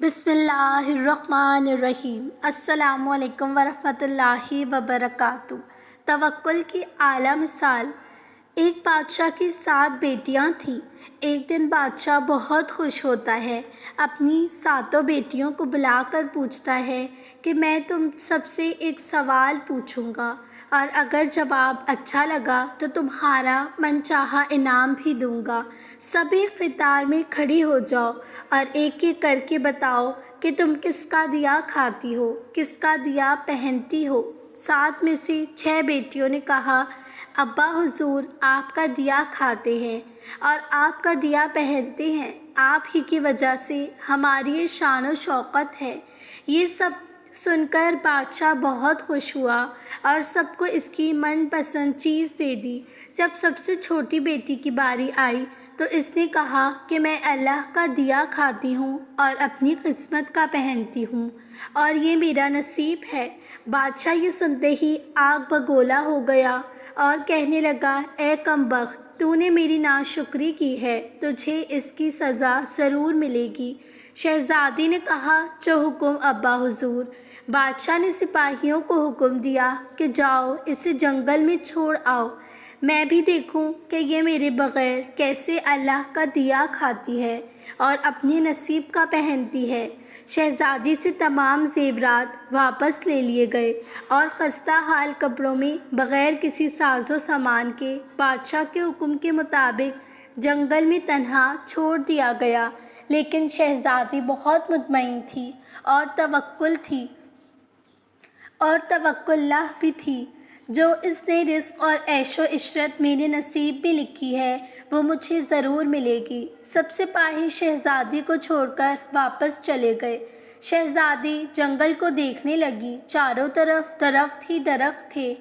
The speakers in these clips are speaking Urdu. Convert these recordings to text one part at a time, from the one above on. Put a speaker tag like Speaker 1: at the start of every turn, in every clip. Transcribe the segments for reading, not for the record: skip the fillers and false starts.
Speaker 1: بسم اللہ الرحمن الرحیم۔ السلام علیکم ورحمۃ اللہ وبرکاتہ۔ توکل کی اعلیٰ مثال۔ ایک بادشاہ کی 7 بیٹیاں تھیں۔ ایک دن بادشاہ بہت خوش ہوتا ہے، اپنی 7 بیٹیوں کو بلا کر پوچھتا ہے کہ میں تم سب سے ایک سوال پوچھوں گا، اور اگر جواب اچھا لگا تو تمہارا من چاہا انعام بھی دوں گا۔ سب ایک قطار میں کھڑی ہو جاؤ اور ایک ایک کر کے بتاؤ کہ تم کس کا دیا کھاتی ہو، کس کا دیا پہنتی ہو۔ 7 میں سے 6 بیٹیوں نے کہا، ابا حضور آپ کا دیا کھاتے ہیں اور آپ کا دیا پہنتے ہیں، آپ ہی کی وجہ سے ہماری یہ شان و شوکت ہے۔ یہ سب سن کر بادشاہ بہت خوش ہوا اور سب کو اس کی من پسند چیز دے دی۔ جب سب سے چھوٹی بیٹی کی باری آئی تو اس نے کہا کہ میں اللہ کا دیا کھاتی ہوں اور اپنی قسمت کا پہنتی ہوں، اور یہ میرا نصیب ہے۔ بادشاہ یہ سنتے ہی آگ بگولا ہو گیا اور کہنے لگا، اے کم بخت، تو نے میری ناشکری کی ہے، تجھے اس کی سزا ضرور ملے گی۔ شہزادی نے کہا، جو حکم ابا حضور۔ بادشاہ نے سپاہیوں کو حکم دیا کہ جاؤ اسے جنگل میں چھوڑ آؤ، میں بھی دیکھوں کہ یہ میرے بغیر کیسے اللہ کا دیا کھاتی ہے اور اپنے نصیب کا پہنتی ہے۔ شہزادی سے تمام زیورات واپس لے لیے گئے اور خستہ حال کپڑوں میں بغیر کسی ساز و سامان کے بادشاہ کے حکم کے مطابق جنگل میں تنہا چھوڑ دیا گیا۔ لیکن شہزادی بہت مطمئن تھی اور توکل اللہ بھی تھی۔ جو اس نے رزق اور عیش و عشرت میرے نصیب میں لکھی ہے وہ مجھے ضرور ملے گی۔ سب سپاہی شہزادی کو چھوڑ کر واپس چلے گئے۔ شہزادی جنگل کو دیکھنے لگی، چاروں طرف درخت ہی درخت تھے،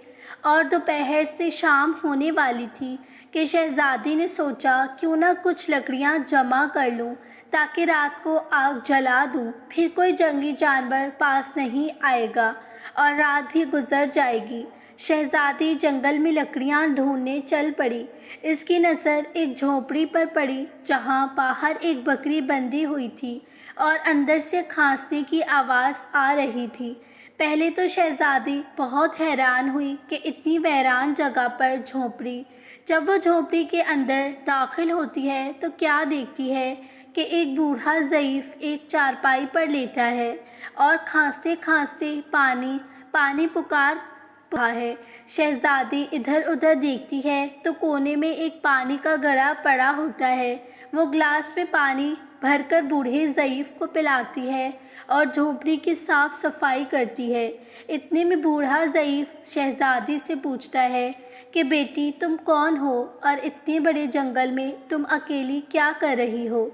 Speaker 1: اور دوپہر سے شام ہونے والی تھی کہ شہزادی نے سوچا کیوں نہ کچھ لکڑیاں جمع کر لوں تاکہ رات کو آگ جلا دوں، پھر کوئی جنگلی جانور پاس نہیں آئے گا اور رات بھی گزر جائے گی۔ شہزادی جنگل میں لکڑیاں ڈھونڈنے چل پڑی۔ اس کی نظر ایک جھونپڑی پر پڑی جہاں باہر ایک بکری بندھی ہوئی تھی اور اندر سے کھانسنے کی آواز آ رہی تھی۔ پہلے تو شہزادی بہت حیران ہوئی کہ اتنی ویران جگہ پر جھونپڑی۔ جب وہ جھونپڑی کے اندر داخل ہوتی ہے تو کیا دیکھتی ہے کہ ایک بوڑھا ضعیف ایک چارپائی پر لیٹا ہے اور کھانستے کھانستے پانی پانی پکار رہا ہے۔ شہزادی ادھر ادھر دیکھتی ہے تو کونے میں ایک پانی کا گڑھا پڑا ہوتا ہے۔ وہ گلاس میں پانی بھر کر بوڑھے ضعیف کو پلاتی ہے اور جھونپڑی کی صاف صفائی کرتی ہے۔ اتنے میں بوڑھا ضعیف شہزادی سے پوچھتا ہے کہ بیٹی تم کون ہو اور اتنے بڑے جنگل میں تم اکیلی کیا کر رہی ہو؟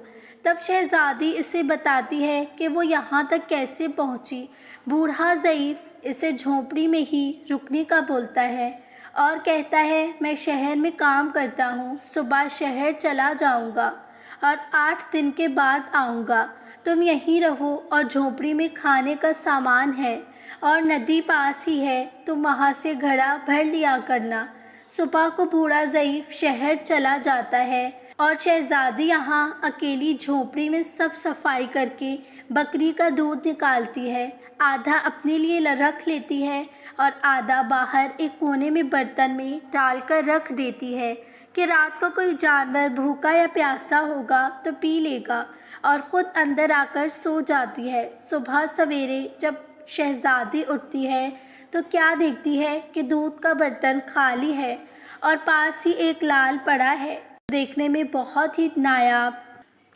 Speaker 1: تب شہزادی اسے بتاتی ہے کہ وہ یہاں تک کیسے پہنچی۔ بوڑھا ضعیف اسے جھونپڑی میں ہی رکنے کا بولتا ہے اور کہتا ہے، میں شہر میں کام کرتا ہوں، صبح شہر چلا جاؤں گا اور 8 دن کے بعد آؤں گا۔ تم یہیں رہو اور جھونپڑی میں کھانے کا سامان ہے اور ندی پاس ہی ہے، تم وہاں سے گھڑا بھر لیا کرنا۔ صبح کو بوڑھا ضعیف شہر چلا جاتا ہے اور شہزادی یہاں اکیلی جھونپڑی میں سب صفائی کر کے بکری کا دودھ نکالتی ہے، آدھا اپنے لیے رکھ لیتی ہے اور آدھا باہر ایک کونے میں برتن میں ڈال کر رکھ دیتی ہے کہ رات کو کوئی جانور بھوکا یا پیاسا ہوگا تو پی لے گا، اور خود اندر آ کر سو جاتی ہے۔ صبح سویرے جب شہزادی اٹھتی ہے تو کیا دیکھتی ہے کہ دودھ کا برتن خالی ہے اور پاس ہی ایک لال پڑا ہے، دیکھنے میں بہت ہی نایاب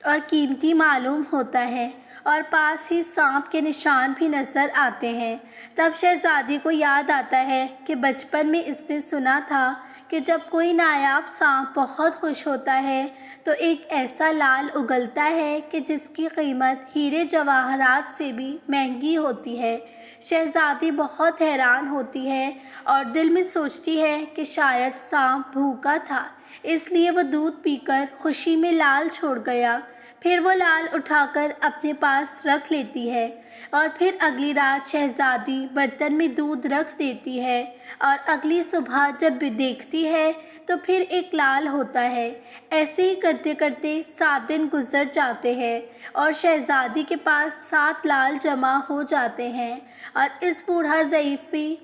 Speaker 1: اور قیمتی معلوم ہوتا ہے، اور پاس ہی سانپ کے نشان بھی نظر آتے ہیں۔ تب شہزادی کو یاد آتا ہے کہ بچپن میں اس نے سنا تھا کہ جب کوئی نایاب سانپ بہت خوش ہوتا ہے تو ایک ایسا لال اگلتا ہے کہ جس کی قیمت ہیرے جواہرات سے بھی مہنگی ہوتی ہے۔ شہزادی بہت حیران ہوتی ہے اور دل میں سوچتی ہے کہ شاید سانپ بھوکا تھا، اس لیے وہ دودھ پی کر خوشی میں لال چھوڑ گیا۔ پھر وہ لال اٹھا کر اپنے پاس رکھ لیتی ہے اور پھر اگلی رات شہزادی برتن میں دودھ رکھ دیتی ہے، اور اگلی صبح جب بھی دیکھتی ہے تو پھر ایک لال ہوتا ہے۔ ایسے ہی کرتے کرتے 7 دن گزر جاتے ہیں اور شہزادی کے پاس 7 لال جمع ہو جاتے ہیں اور اس بوڑھا ضعیف بھی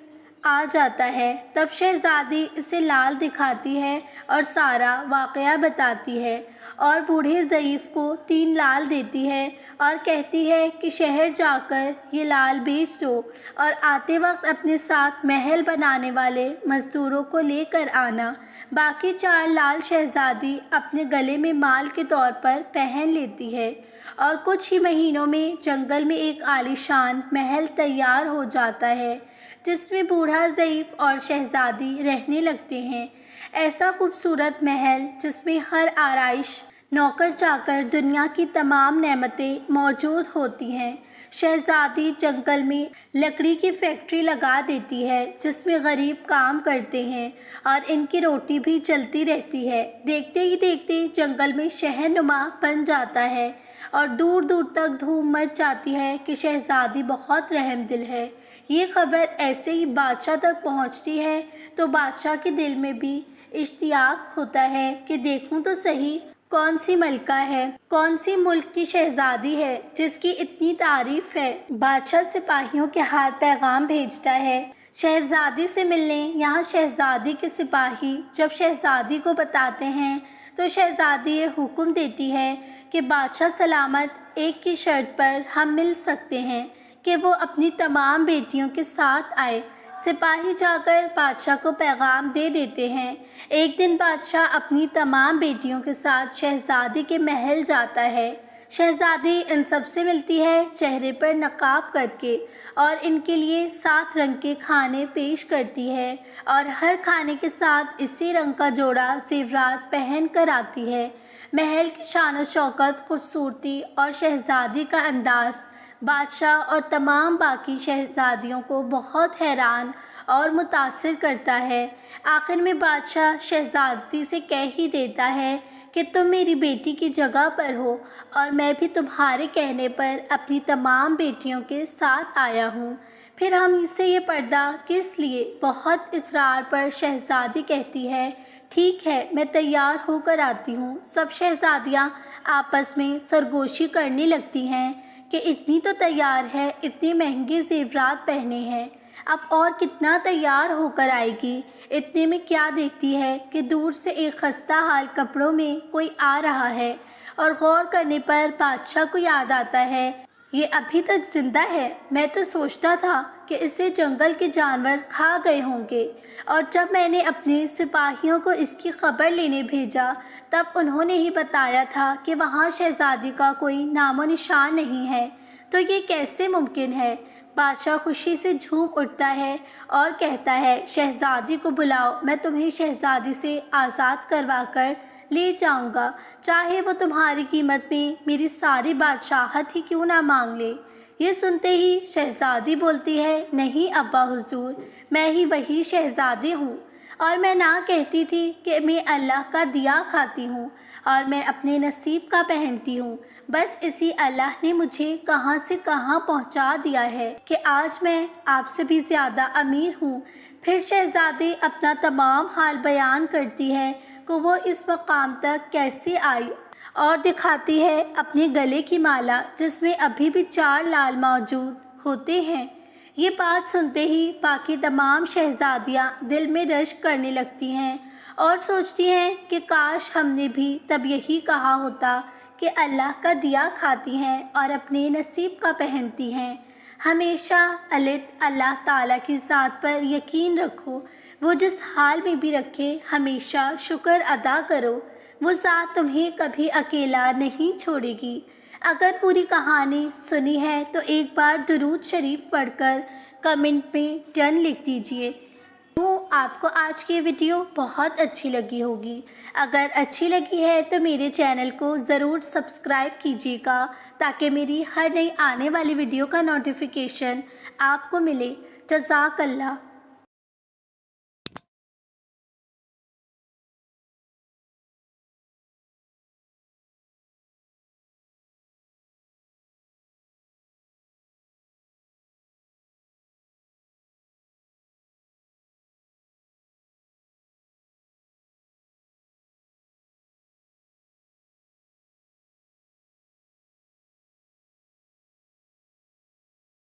Speaker 1: آ جاتا ہے۔ تب شہزادی اسے لال دکھاتی ہے اور سارا واقعہ بتاتی ہے اور بوڑھے ضعیف کو 3 لال دیتی ہے اور کہتی ہے کہ شہر جا کر یہ لال بیچ دو اور آتے وقت اپنے ساتھ محل بنانے والے مزدوروں کو لے کر آنا۔ باقی 4 لال شہزادی اپنے گلے میں مال کے طور پر پہن لیتی ہے اور کچھ ہی مہینوں میں جنگل میں ایک عالیشان محل تیار ہو جاتا ہے جس میں بوڑھا ضعیف اور شہزادی رہنے لگتے ہیں۔ ایسا خوبصورت محل جس میں ہر آرائش، نوکر چاکر، دنیا کی تمام نعمتیں موجود ہوتی ہیں۔ شہزادی جنگل میں لکڑی کی فیکٹری لگا دیتی ہے جس میں غریب کام کرتے ہیں اور ان کی روٹی بھی چلتی رہتی ہے۔ دیکھتے ہی دیکھتے جنگل میں شہر نما بن جاتا ہے اور دور دور تک دھوم مچ جاتی ہے کہ شہزادی بہت رحم دل ہے۔ یہ خبر ایسے ہی بادشاہ تک پہنچتی ہے تو بادشاہ کے دل میں بھی اشتیاق ہوتا ہے کہ دیکھوں تو صحیح کون سی ملکہ ہے، کون سی ملک کی شہزادی ہے جس کی اتنی تعریف ہے۔ بادشاہ سپاہیوں کے ہاتھ پیغام بھیجتا ہے شہزادی سے ملنے۔ یہاں شہزادی کے سپاہی جب شہزادی کو بتاتے ہیں تو شہزادی یہ حکم دیتی ہے کہ بادشاہ سلامت ایک کی شرط پر ہم مل سکتے ہیں کہ وہ اپنی تمام بیٹیوں کے ساتھ آئے۔ سپاہی جا کر بادشاہ کو پیغام دے دیتے ہیں۔ ایک دن بادشاہ اپنی تمام بیٹیوں کے ساتھ شہزادی کے محل جاتا ہے۔ شہزادی ان سب سے ملتی ہے چہرے پر نقاب کر کے اور ان کے لیے 7 رنگ کے کھانے پیش کرتی ہے اور ہر کھانے کے ساتھ اسی رنگ کا جوڑا زیورات پہن کر آتی ہے۔ محل کی شان و شوکت، خوبصورتی اور شہزادی کا انداز بادشاہ اور تمام باقی شہزادیوں کو بہت حیران اور متاثر کرتا ہے۔ آخر میں بادشاہ شہزادی سے کہہ ہی دیتا ہے کہ تم میری بیٹی کی جگہ پر ہو اور میں بھی تمہارے کہنے پر اپنی تمام بیٹیوں کے ساتھ آیا ہوں۔ پھر ہم سے یہ پردہ کس لیے؟ بہت اصرار پر شہزادی کہتی ہے ٹھیک ہے، میں تیار ہو کر آتی ہوں۔ سب شہزادیاں آپس میں سرگوشی کرنے لگتی ہیں کہ اتنی تو تیار ہے، اتنے مہنگے زیورات پہنے ہیں، اب اور کتنا تیار ہو کر آئے گی۔ اتنے میں کیا دیکھتی ہے کہ دور سے ایک خستہ حال کپڑوں میں کوئی آ رہا ہے اور غور کرنے پر بادشاہ کو یاد آتا ہے یہ ابھی تک زندہ ہے۔ میں تو سوچتا تھا کہ اسے جنگل کے جانور کھا گئے ہوں گے اور جب میں نے اپنے سپاہیوں کو اس کی خبر لینے بھیجا تب انہوں نے ہی بتایا تھا کہ وہاں شہزادی کا کوئی نام و نشان نہیں ہے، تو یہ کیسے ممکن ہے؟ بادشاہ خوشی سے جھوم اٹھتا ہے اور کہتا ہے شہزادی کو بلاؤ، میں تمہیں شہزادی سے آزاد کروا کر لے جاؤں گا، چاہے وہ تمہاری قیمت میں میری ساری بادشاہت ہی کیوں نہ مانگ لے۔ یہ سنتے ہی شہزادی بولتی ہے نہیں ابا حضور، میں ہی وہی شہزادی ہوں اور میں نہ کہتی تھی کہ میں اللہ کا دیا کھاتی ہوں اور میں اپنے نصیب کا پہنتی ہوں، بس اسی اللہ نے مجھے کہاں سے کہاں پہنچا دیا ہے کہ آج میں آپ سے بھی زیادہ امیر ہوں۔ پھر شہزادی اپنا تمام حال بیان کرتی ہے کہ وہ اس مقام تک کیسے آئی اور دکھاتی ہے اپنے گلے کی مالا جس میں ابھی بھی 4 لال موجود ہوتے ہیں۔ یہ بات سنتے ہی باقی تمام شہزادیاں دل میں رشک کرنے لگتی ہیں اور سوچتی ہیں کہ کاش ہم نے بھی تب یہی کہا ہوتا کہ اللہ کا دیا کھاتی ہیں اور اپنے نصیب کا پہنتی ہیں۔ ہمیشہ اللہ تعالیٰ کی ذات پر یقین رکھو، وہ جس حال میں بھی رکھے ہمیشہ شکر ادا کرو، وہ ذات تمہیں کبھی اکیلا نہیں چھوڑے گی۔ اگر پوری کہانی سنی ہے تو ایک بار درود شریف پڑھ کر کمنٹ میں ڈن لکھ دیجئے۔ آپ کو آج کی ویڈیو بہت اچھی لگی ہوگی۔ اگر اچھی لگی ہے تو میرے چینل کو ضرور سبسکرائب کیجیے گا تاکہ میری ہر نئی آنے والی ویڈیو کا نوٹیفیکیشن آپ کو ملے۔ جزاک اللہ۔